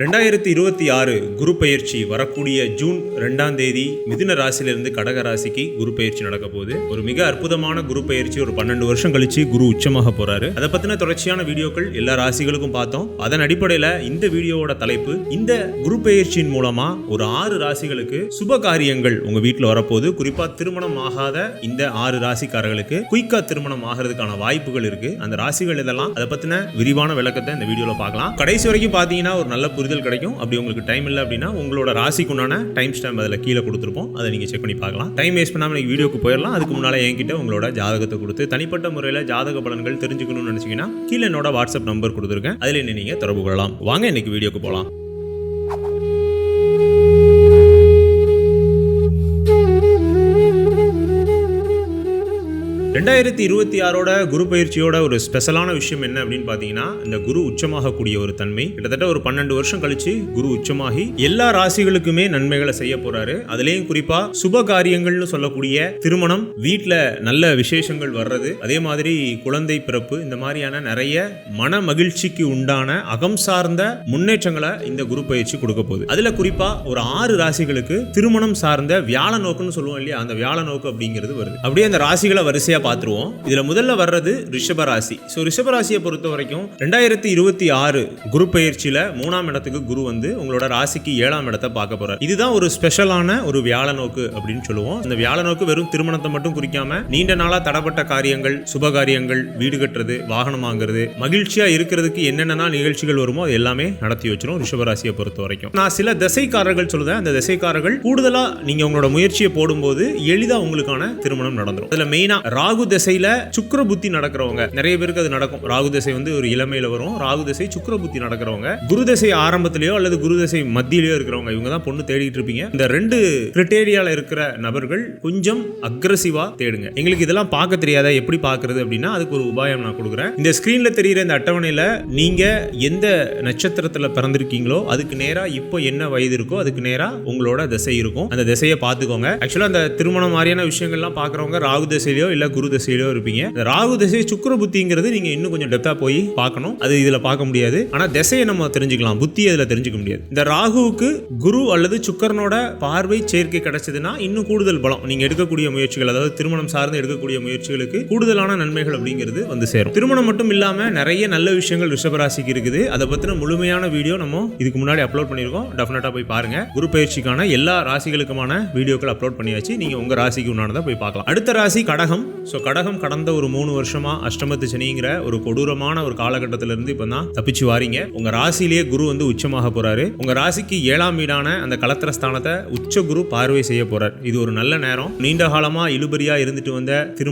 2026 குரு பெயர்ச்சி வரக்கூடிய ஜூன் 2ஆம் தேதி மிதுன ராசியிலிருந்து கடக ராசிக்கு குரு பெயர்ச்சி நடக்க போகுது. ஒரு மிக அற்புதமான குரு பெயர்ச்சி. ஒரு 12 வருஷம் கழிச்சு குரு உச்சமாக போறாரு. அதை பத்தின தொடர்ச்சியான வீடியோக்கள் எல்லா ராசிகளுக்கும் பார்த்தோம். அதன் அடிப்படையில இந்த வீடியோவோட தலைப்பு, இந்த குரு பெயர்ச்சியின் மூலமா ஒரு 6 ராசிகளுக்கு சுப காரியங்கள் உங்க வீட்டுல வரப்போகுது. குறிப்பா திருமணம் ஆகாத இந்த 6 ராசிக்காரர்களுக்கு குயிக்கா திருமணம் ஆகிறதுக்கான வாய்ப்புகள் இருக்கு. அந்த ராசிகள் இதெல்லாம் அதை பத்தின விரிவான விளக்கத்தை இந்த வீடியோல பார்க்கலாம். கடைசி வரைக்கும் பாத்தீங்கன்னா ஒரு நல்ல புரிதல் கிடைக்கும். அப்படி உங்களுக்கு டைம் இல்லை அப்படின்னா உங்களோட ராசிக்குண்டான டைம் ஸ்டாம்ப் அதில் கீழே கொடுத்துருப்போம். அதை நீங்க செக் பண்ணி பார்க்கலாம். டைம் வேஸ்ட் பண்ணாம நீங்க வீடியோக்கு போயிடலாம். அதுக்கு முன்னால என்கிட்ட உங்களோட ஜாதகத்தை கொடுத்து தனிப்பட்ட முறையில் ஜாதக பலன்கள் தெரிஞ்சுக்கணும்னு நினைச்சீங்கன்னா கீழே என்னோட வாட்ஸ்அப் நம்பர் கொடுத்துருக்கேன். அதில் நீங்க தொடர்பு கொள்ளலாம். வாங்க இன்னைக்கு வீடியோக்கு போகலாம். ரெண்டாயிரத்தி 26 குரு பயிற்சியோட ஒரு ஸ்பெஷலான விஷயம் என்ன அப்படின்னு பாத்தீங்கன்னா, இந்த குரு உச்சமாக கூடிய ஒரு தன்மை. கிட்டத்தட்ட ஒரு 12 வருஷம் கழிச்சு குரு உச்சமாகி எல்லா ராசிகளுக்குமே நன்மைகளை செய்ய போறாரு. அதுலயும் குறிப்பா சுப காரியங்கள்னு சொல்லக்கூடிய திருமணம், வீட்டுல நல்ல விசேஷங்கள் வர்றது, அதே மாதிரி குழந்தை பிறப்பு, இந்த மாதிரியான நிறைய மன மகிழ்ச்சிக்கு உண்டான அகம் சார்ந்த முன்னேற்றங்களை இந்த குரு பயிற்சி கொடுக்க போகுது. அதுல குறிப்பா ஒரு 6 ராசிகளுக்கு திருமணம் சார்ந்த வியாழ நோக்குன்னு சொல்லுவோம் இல்லையா, அந்த வியாழ நோக்கு அப்படிங்கிறது வருது. அப்படியே அந்த ராசிகளை வரிசையா பார்த்துருவோம். இதுல முதல்ல வர்றது ரிஷப ராசி. ரிஷப ராசியை பொறுத்த வரைக்கும் 2026 குரு பெயர்ச்சியில 3ஆம் இடத்துக்கு குரு வந்து உங்களோட ராசிக்கு 7ஆம் இடத்தை பார்க்க போறார். இதுதான் ஒரு ஸ்பெஷலான ஒரு வியாழ நோக்கு அப்படின்னு சொல்லுவோம். இந்த வியாழ நோக்கு வெறும் திருமணத்தை மட்டும் குறிக்காம நீண்ட நாளா தடப்பட்ட காரியங்கள், சுப காரியங்கள், வீடு கட்டுறது, வாகனம் வாங்குறது, மகிழ்ச்சியா இருக்கிறதுக்கு என்னென்ன நிகழ்ச்சிகள் வருமோ அது எல்லாமே நடத்தி வச்சிரும் ரிஷப ராசியை பொறுத்த வரைக்கும். நான் சில திசைக்காரர்கள் சொல்லுவேன். அந்த திசைக்காரர்கள் கூடுதலா நீங்க உங்களோட முயற்சியை போடும்போது எளிதா உங்களுக்கான திருமணம் நடந்துரும். அதுல மெயினா ராகு திசையில சுக்கிர புத்தி நடக்கிறவங்க, நிறைய பேருக்கு அது நடக்கும். ராகு திசை வந்து ஒரு இளமையில வரும். ராகு திசை சுக்கிர புத்தி நடக்கிறவங்க, குரு திசை ஆரம்பத்திலேயோ அல்லது குரு திசை மத்தியிலேயோ இருக்கிறவங்க, இவங்க தான் பொண்ணு தேடிட்டு இருப்பீங்க. இந்த 2 கிரைட்டேரியால இருக்கிற நபர்கள் கொஞ்சம் அக்ரெசிவா தேடுங்க. எங்களுக்கு இதெல்லாம் பார்க்க தெரியாத, எப்படி பார்க்கிறது அப்படின்னா அதுக்கு ஒரு உபாயம் நான் கொடுக்குறேன். இந்த ஸ்கிரீன்ல தெரியுற இந்த அட்டவணையில நீங்க எந்த நட்சத்திரத்துல பிறந்திருக்கீங்களோ அதுக்கு நேரா இப்போ என்ன வயது இருக்கோ அதுக்கு நேரா உங்களோட திசை இருக்கும். அந்த திசையை பார்த்துக்கோங்க. ஆக்சுவலா அந்த திருமணம் மாதிரியான விஷயங்கள்லாம் பார்க்கறவங்க ராகு திசையிலோ இல்ல குரு திசையிலோ இருப்பீங்க. இந்த ராகு திசை சுக்கிர புத்திங்கிறது நீங்க இன்னும் கொஞ்சம் டெப்தா போய் பார்க்கணும். அது இதுல பார்க்க முடியாது. ஆனா திசையை நம்ம தெரிஞ்சுக்கலாம், புத்தி அதுல தெரிஞ்சுக்க முடியாது. இந்த ராகுவுக்கு குரு அல்லது சுக்கரனோட பார்வை சேர்க்கை கிடைச்சதுன்னா இன்னும் கூடுதல் பலம். நீங்க எடுக்கக்கூடிய முயற்சிகள், அதாவது திருமணம் சார்ந்து எடுக்கக்கூடிய முயற்சிகளுக்கு கூடுதலான நன்மைகள் அப்படிங்கிறது வந்து சேரும். திருமணம் மட்டும் இல்லாம நிறைய நல்ல விஷயங்கள் ரிஷபராசிக்கு இருக்குது. அதை பத்தின முழுமையான வீடியோ நம்ம இதுக்கு முன்னாடி அப்லோட் பண்ணிருக்கோம். டெஃபினட்டா போய் பாருங்க. குரு பயிற்சிக்கான எல்லா ராசிகளுக்குமான வீடியோக்கள் அப்லோட் பண்ணியாச்சு. நீங்க உங்க ராசிக்கு உண்டானதை போய் பார்க்கலாம். அடுத்த ராசி கடகம். கடகம் கடந்த ஒரு 3 வருஷமா அஷ்டமத்து சனிங்கிற ஒரு கொடூரமான ஒரு காலகட்டத்தில இருந்து இப்ப தான் தப்பிச்சு வாரீங்க. உங்க ராசியிலேயே குரு வந்து உச்சமாக போறாரு. உங்க ராசிக்கு 7ஆம் வீடான அந்த களத்திர ஸ்தானத்தை உச்ச குரு பார்வை செய்ய போறார். இது ஒரு நல்ல நேரம். நீண்ட காலமா இழுபறியா இருந்துட்டு வந்த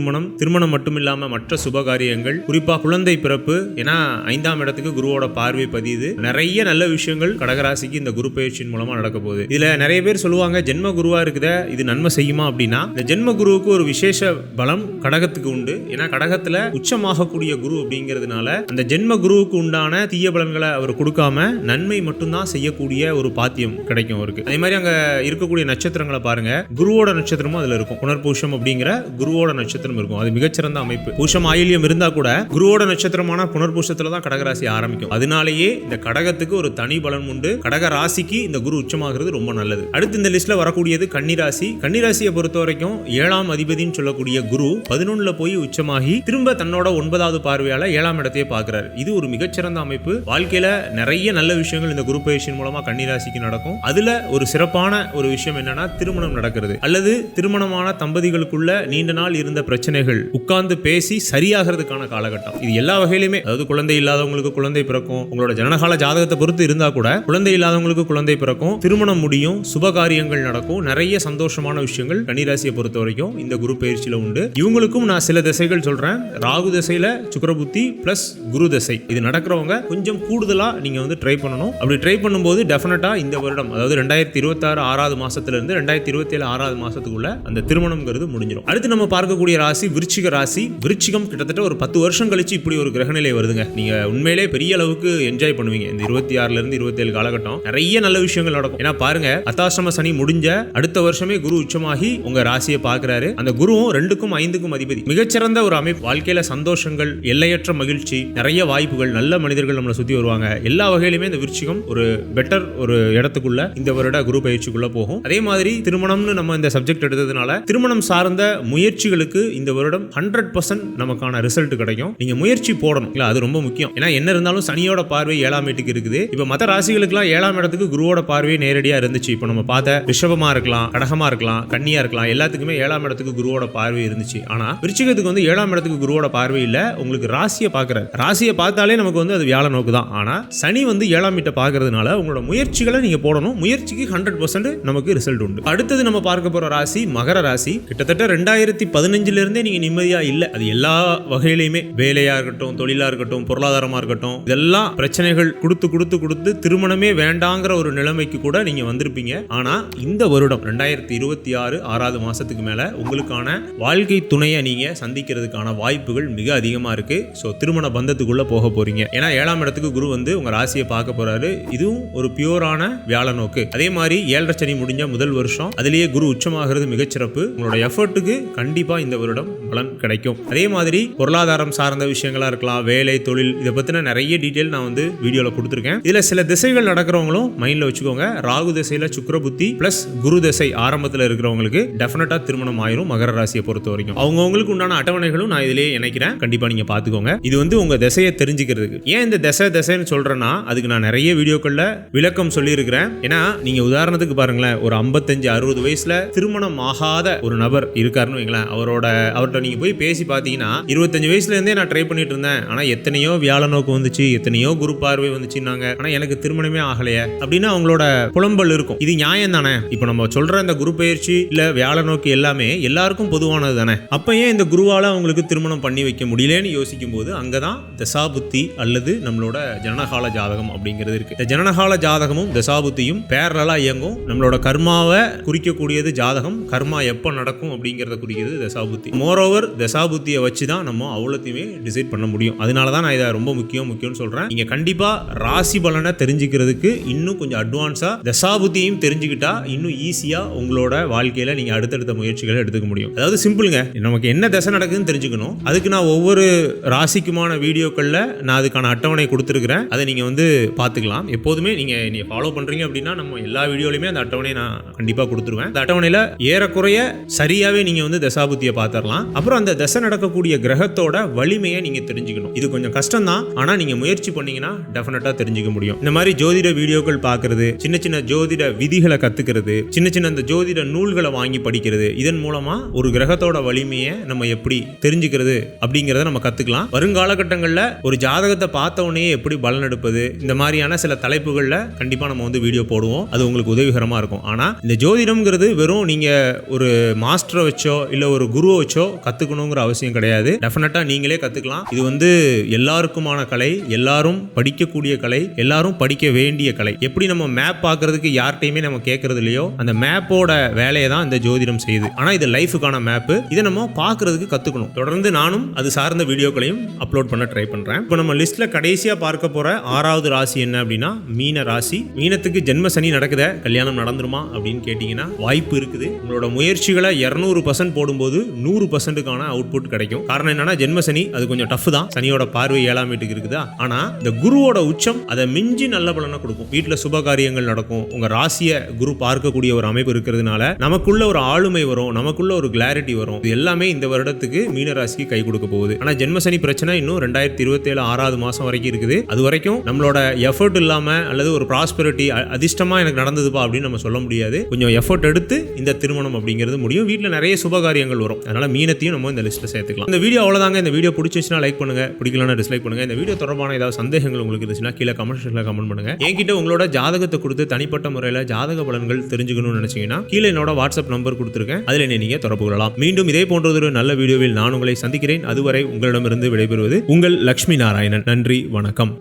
திருமணம் மட்டும் இல்லாம மற்ற சுப காரியங்கள், குறிப்பா குழந்தை பிறப்பு, ஏன்னா 5ஆம் இடத்துக்கு குருவோட பார்வை பதியுது. நிறைய நல்ல விஷயங்கள் கடகராசிக்கு இந்த குரு பயிற்சியின் மூலமா நடக்க போகுது. இதுல நிறைய பேர் சொல்லுவாங்க, ஜென்ம குருவா இருக்குத இது நன்மை செய்யுமா அப்படின்னா, இந்த ஜென்ம குருவுக்கு ஒரு விசேஷ பலம் கடகத்துக்கு உண்டு. ஏன்னா கடகத்துல உச்சமாகக்கூடிய குரு அப்படிங்கிறதுனால அந்த ஜென்ம குருவுக்கு உண்டான தீய பலன்களை அவர் கொடுக்காம நன்மை மட்டும்தான் செய்யக்கூடிய ஒரு பாத்தியம் கிடைக்கும் அவருக்கு. அதே மாதிரி அங்க இருக்கக்கூடிய நட்சத்திரங்களை பாருங்க. குருவோட நட்சத்திரமும் அதுல இருக்கும். புனர்பூஷம் அப்படிங்கிற குருவோட நட்சத்திரம் இருக்கும். அது மிகச்சிறந்த அமைப்பு. பூஷம் ஆயில்யம் இருந்தா கூட குருவோட நட்சத்திரமான புனர்பூஷத்துல தான் கடகராசி ஆரம்பிக்கும். அதனாலேயே இந்த கடகத்துக்கு ஒரு தனி பலன் உண்டு. கடக ராசிக்கு இந்த குரு உச்சமாகிறது ரொம்ப நல்லது. அடுத்து இந்த லிஸ்ட்ல வரக்கூடியது கன்னிராசி. கன்னிராசியை பொறுத்த வரைக்கும் 7ஆம் அதிபதினு சொல்லக்கூடிய குரு 11ல போய் உச்சமாகி திரும்ப தன்னோட 9வது பார்வையால 7ஆம் இடத்தையே பார்க்கிறார். இது ஒரு மிகச்சிறந்த அமைப்பு. வாழ்க்கையில நிறைய நல்ல விஷயங்கள் இந்த குரு பயிற்சியின் மூலமா கன்னிராசிக்கு நடக்கும். அதுல ஒரு சிறப்பான ஒரு விஷயம் என்னன்னா, திருமணம் நடக்கிறது அல்லது திருமணமான தம்பதிகளுக்குள்ள நீண்ட நாள் இருந்த பிரச்சனைகள் உட்கார்ந்து பேசி சரியாகிறதுக்கான காலகட்டம். இது எல்லா வகையிலுமே, அதாவது குழந்தை இல்லாதவங்களுக்கு குழந்தை பிறக்கும். உங்களோட ஜனனகால ஜாதகத்தை பொறுத்து இருந்தா கூட குழந்தை இல்லாதவங்களுக்கு குழந்தை பிறக்கும், திருமணம் முடியும், சுப காரியங்கள் நடக்கும். நிறைய சந்தோஷமான விஷயங்கள் கன்னிராசியை பொறுத்த வரைக்கும் இந்த குரு பயிற்சியில உண்டு. இவங்களுக்கும் நான் சில திசைகள் சொல்றேன். ராகு திசையில சுக்கிர புத்தி பிளஸ் குரு திசை இது நடக்கிறவங்க கொஞ்சம் கூடுதலா நீங்க வந்து ட்ரை பண்ணணும். அப்படி ட்ரை பண்ணும்போது டெஃபினட்டா இந்த வருடம், அதாவது 2026 6வது மாசத்துல இருந்து 2027 6வது மாசத்துக்குள்ள அந்த திருமணம்ங்கிறது முடிஞ்சிடும். அடுத்து நம்ம பார்க்கக்கூடிய ராசி விருச்சிக ராசி. விருச்சிகம் கிட்டத்தட்ட ஒரு 10 வருஷம் கழிச்சு இப்படி ஒரு கிரகநிலை வருதுங்க. நீங்க உண்மையிலே பெரிய அளவுக்கு என்ஜாய் பண்ணுவீங்க. இந்த 26ல இருந்து 27 காலகட்டம் நிறைய நல்ல விஷயங்கள் நடக்கும். ஏன்னா பாருங்க, அர்த்தாஷ்டம சனி முடிஞ்ச அடுத்த வருஷமே குரு உச்சமாகி உங்க ராசியை பார்க்கிறாரு. அந்த குருவும் 2க்கும் 5க்கும் விருச்சிகத்துக்கும் அதிபதி. மிகச்சிறந்த ஒரு அமைப்பு. வாழ்க்கையில சந்தோஷங்கள், எல்லையற்ற மகிழ்ச்சி, நிறைய வாய்ப்புகள், நல்ல மனிதர்கள் நம்மளை சுத்தி வருவாங்க. எல்லா வகையிலுமே இந்த விருச்சிகம் ஒரு பெட்டர் ஒரு இடத்துக்குள்ள இந்த வருட குரு பயிற்சிக்குள்ள போகும். அதே மாதிரி திருமணம்னு நம்ம இந்த சப்ஜெக்ட் எடுத்ததுனால திருமணம் சார்ந்த முயற்சிகளுக்கு இந்த வருடம் 100% நமக்கான ரிசல்ட் கிடைக்கும். நீங்க முயற்சி போடணும் இல்ல, அது ரொம்ப முக்கியம். ஏன்னா என்ன இருந்தாலும் சனியோட பார்வை 7ஆம் வீட்டுக்கு இருக்குது. இப்ப மற்ற ராசிகளுக்குலாம் 7ஆம் இடத்துக்கு குருவோட பார்வை நேரடியா இருந்துச்சு. இப்ப நம்ம பார்த்த ரிஷபமா இருக்கலாம், கடகமா இருக்கலாம், கன்னியா இருக்கலாம், எல்லாத்துக்குமே 7ஆம் இடத்துக்கு குருவோட பார்வை இருந்துச்சு. ஆனா விருச்சிகத்துக்கு வந்து 7ஆம் இடத்துக்கு குருவோட பார்வை இல்ல, உங்களுக்கு ராசியை பார்க்கறாரு. ராசியை பார்த்தாலே நமக்கு வந்து அது வியாழ நோக்கு தான். ஆனா சனி வந்து 7ஆம் வீட்டை பார்க்கறதுனால உங்களோட முயற்சிகளை நீங்க போடணும். முயற்சிக்கு 100% நமக்கு ரிசல்ட் உண்டு. அடுத்தது நம்ம பார்க்க போற ராசி மகர ராசி. கிட்டத்தட்ட 2015 இருந்தே நீங்க நிம்மதியா இல்ல. அது எல்லா வகையிலுமே, வேலையா இருக்கட்டும், தொழிலா இருக்கட்டும், பொருளாதாரமா இருக்கட்டும், இதெல்லாம் பிரச்சனைகள் கொடுத்து கொடுத்து கொடுத்து திருமணமே வேண்டாங்கிற ஒரு நிலைமைக்கு கூட நீங்க வந்திருப்பீங்க. ஆனா இந்த வருடம் 2026 6வது மாசத்துக்கு மேல உங்களுக்கான வாழ்க்கை துணையை நீங்க சந்திக்கிறதுக்கான வாய்ப்புகள் மிக அதிகமா இருக்கு. சோ திருமண பந்தத்துக்குள்ள போக போறீங்க. ஏன்னா 7ஆம் இடத்துக்கு குரு வந்து உங்க ராசியை பார்க்க போறாரு. இதுவும் ஒரு பியூரான வியாழ நோக்கு. அதே மாதிரி 7.5 சனி முடிஞ்ச முதல் வருஷம் அதிலேயே குரு உச்சமாகிறது மிகச்சிறப்பு. உங்களோட எஃபர்ட்டுக்கு கண்டிப்பா இந்த வருடம் பலன் கிடைக்கும். அதே மாதிரி பொருளாதாரம் சார்ந்த விஷயங்களா இருக்கலாம், வேலை, தொழில், இதை பத்தின நிறைய டீடைல் நான் வந்து வீடியோல கொடுத்துருக்கேன். இதுல சில திசைகள் நடக்கிறவங்களும் மைண்ட்ல வச்சுக்கோங்க. ராகு திசையில சுக்கிர புத்தி பிளஸ் குரு திசை ஆரம்பத்தில் இருக்கிறவங்களுக்கு டெஃபினட்டா திருமணம் ஆயிரும். மகர ராசியை பொறுத்த வரைக்கும் அவங்களுக்கு உண்டான அட்டவணைகளும் நான் இதிலேயே இணைக்கிறேன். கண்டிப்பா நீங்க பாத்துக்கோங்க. இது வந்து உங்க திசையை தெரிஞ்சுக்கிறதுக்கு. ஏன் இந்த திசைன்னு சொல்றேன்னா அதுக்கு நான் நிறைய வீடியோக்கள்ல விளக்கம் சொல்லி இருக்கிறேன். ஏன்னா நீங்க உதாரணத்துக்கு பாருங்களேன், ஒரு 55-60 வயசுல திருமணம் ஆகாத ஒரு நபர் இருக்காருன்னு வைங்களேன். அவர்கிட்ட நீங்க போய் பேசி பார்த்தீங்கன்னா 25 வயசுல இருந்தே நான் ட்ரை பண்ணிட்டு இருந்தேன், ஆனா எத்தனையோ வியாழ நோக்கு வந்துச்சு, எத்தனையோ குரு பார்வை வந்துச்சுன்னாங்க, ஆனா எனக்கு திருமணமே ஆகலையே அப்படின்னு அவங்களோட புலம்பல் இருக்கும். இது நியாயம் தானே? இப்போ நம்ம சொல்ற இந்த குரு பயிற்சி இல்ல வியாழ நோக்கு எல்லாமே எல்லாருக்கும் பொதுவானது தானே. அப்ப ஏன் இந்த குருவால அவங்களுக்கு திருமணம் பண்ணி வைக்க முடியலன்னு யோசிக்கும் போது அங்கதான் தசாபுத்தி அல்லது நம்மளோட ஜனனகால ஜாதகம் அப்படிங்கிறது இருக்கு. இந்த ஜனனகால ஜாதகமும் தசாபுத்தியும் பேரலா இயங்கும். நம்மளோட கர்மாவை குறிக்கக்கூடியது ஜாதகம், கர்மா எப்போ நடக்கும் அப்படிங்கிறத குறிக்கிறது தசாபுத்தி. மோரோவர் தசாபுத்தியை வச்சு தான் நம்ம அவ்வளோத்தையுமே டிசைட் பண்ண முடியும். அதனால தான் நான் இதை ரொம்ப முக்கியம்னு சொல்றேன். நீங்க கண்டிப்பா ராசி பலனை தெரிஞ்சுக்கிறதுக்கு இன்னும் கொஞ்சம் அட்வான்ஸா தசாபுத்தியும் தெரிஞ்சுக்கிட்டா இன்னும் ஈஸியா உங்களோட வாழ்க்கையில நீங்க அடுத்தடுத்த முயற்சிகளை எடுத்துக்க முடியும். அதாவது சிம்பிளுங்க, நமக்கு என்ன தசை நடக்குதுன்னு தெரிஞ்சுக்கணும். அதுக்கு நான் ஒவ்வொரு ராசிக்குமான வீடியோக்கள்ல நான் அதுக்கான அட்டவணை கொடுத்துருக்கிறேன். அதை நீங்க வந்து பார்த்துக்கலாம். எப்போதுமே நீங்க ஃபாலோ பண்றீங்க அப்படின்னா நம்ம எல்லா வீடியோலையுமே அந்த அட்டவணையை நான் கண்டிப்பா கொடுத்துருவேன். அந்த அட்டவணையில ஏறக்குறைய சரியாவே நீங்க வந்து தசாபுத்தியை பார்த்துடலாம். அப்புறம் அந்த தசை நடக்கக்கூடிய கிரகத்தோட வலிமையை நீங்க தெரிஞ்சுக்கணும். இது கொஞ்சம் கஷ்டம் தான், ஆனா நீங்க முயற்சி பண்ணீங்கன்னா டெஃபினட்டா தெரிஞ்சுக்க முடியும். இந்த மாதிரி ஜோதிட வீடியோக்கள் பார்க்கறது, சின்ன சின்ன ஜோதிட விதிகளை கத்துக்கிறது, சின்ன சின்ன அந்த ஜோதிட நூல்களை வாங்கி படிக்கிறது, இதன் மூலமா ஒரு கிரகத்தோட வலிமையை நம்ம எப்படி தெரிஞ்சுக்கிறது அப்படிங்கறத நம்ம கத்துக்கலாம். வருங்காலகட்டங்களில் ஒரு ஜாதகத்தை பார்த்த உடனே எப்படி பலன் எடுப்பது, இந்த மாதிரியான சில தலைப்புகள்ல கண்டிப்பா நம்ம வந்து வீடியோ போடுவோம். அது உங்களுக்கு உதவிகரமா இருக்கும். ஆனா இந்த ஜோதிடம்ங்கிறது வெறும் நீங்க ஒரு மாஸ்டரை வச்சோ இல்ல ஒரு குருவை வச்சோ கத்துக்கணுங்கிற அவசியம் கிடையாது. டெஃபினட்டா நீங்களே கத்துக்கலாம். இது வந்து எல்லாருக்குமான கலை, எல்லாரும் படிக்கக்கூடிய கலை, எல்லாரும் படிக்க வேண்டிய கலை. எப்படி நம்ம மேப் பார்க்கறதுக்கு யார்கிட்டையுமே நம்ம கேட்கறது இல்லையோ, அந்த மேப்போட வேலையை தான் இந்த ஜோதிடம் செய்யுது. ஆனா இது லைஃபுக்கான மேப். இதை நம்ம பார்க்கறதுக்கு கத்துக்கணும். தொடர்ந்து நானும் அது சார்ந்த வீடியோக்களையும் அப்லோட் பண்ண ட்ரை பண்றேன். இப்போ நம்ம லிஸ்ட்ல கடைசியா பார்க்க போற 6வது ராசி என்ன அப்படின்னா மீன ராசி. மீனத்துக்கு ஜென்ம சனி நடக்குத, கல்யாணம் நடந்துருமா அப்படின்னு கேட்டீங்கன்னா வாய்ப்பு இருக்குது. உங்களோட முயற்சிகளை 200% போடும்போது 100%க்கான அவுட்புட் கிடைக்கும். காரணம் என்னன்னா ஜென்ம சனி அது கொஞ்சம் டஃப் தான். சனியோட பார்வை 7ஆம் வீட்டுக்கு இருக்குதா. ஆனா இந்த குருவோட உச்சம் அதை மிஞ்சி நல்ல பலனை கொடுக்கும். வீட்டுல சுப காரியங்கள் நடக்கும். உங்க ராசியை குரு பார்க்கக்கூடிய ஒரு அமைப்பு இருக்கிறதுனால நமக்குள்ள ஒரு ஆளுமை வரும், நமக்குள்ள ஒரு கிளாரிட்டி வரும். இது எல்லாமே இந்த வருடத்துக்கு மீன ராசிக்கு கை கொடுக்க போகுது. ஆனா ஜென்ம சனி பிரச்சனை இன்னும் 2027 6வது மாசம் வரைக்கும் இருக்குது. அது வரைக்கும் நம்மளோட எஃபர்ட் இல்லாம அல்லது ஒரு ப்ராஸ்பெரிட்டி அதிர்ஷ்டமா எனக்கு நடந்ததுப்பா அப்படின்னு நம்ம சொல்ல முடியாது. கொஞ்சம் எஃபர்ட் எடுத்து இந்த திருமணம் அப்படிங்கிறது முடியும். வீட்டில் நிறைய சுபகாரியங்கள் வரும். அதனால மீனத்தையும் நம்ம இந்த லிஸ்ட்ல சேர்த்துக்கலாம். இந்த வீடியோ அவ்வளவுதாங்க. இந்த வீடியோ பிடிச்சிச்சுன்னா லைக் பண்ணுங்க, பிடிக்கலன்னா டிஸ்லைக் பண்ணுங்க. இந்த வீடியோ தொடர்பான ஏதாவது சந்தேகங்கள் உங்களுக்கு இருந்துச்சுன்னா கீழே கமெண்ட் செக்ஷன்ல கமெண்ட் பண்ணுங்க. என்கிட்ட உங்களோட ஜாதகத்தை கொடுத்து தனிப்பட்ட முறையில் ஜாதக பலன்கள் தெரிஞ்சுக்கணும்னு நினைச்சீங்கன்னா கீழே என்னோட வாட்ஸ்அப் நம்பர் கொடுத்துருக்கேன். அதில் நீங்க தொடர்பு கொள்ளலாம். மீண்டும் இதே போன்ற ஒரு நல்ல வீடியோவில் நான் உங்களை சந்திக்கிறேன். அதுவரை உங்களிடமிருந்து விடைபெறுவது உங்கள் லட்சுமி நாராயணன். நன்றி, வணக்கம்.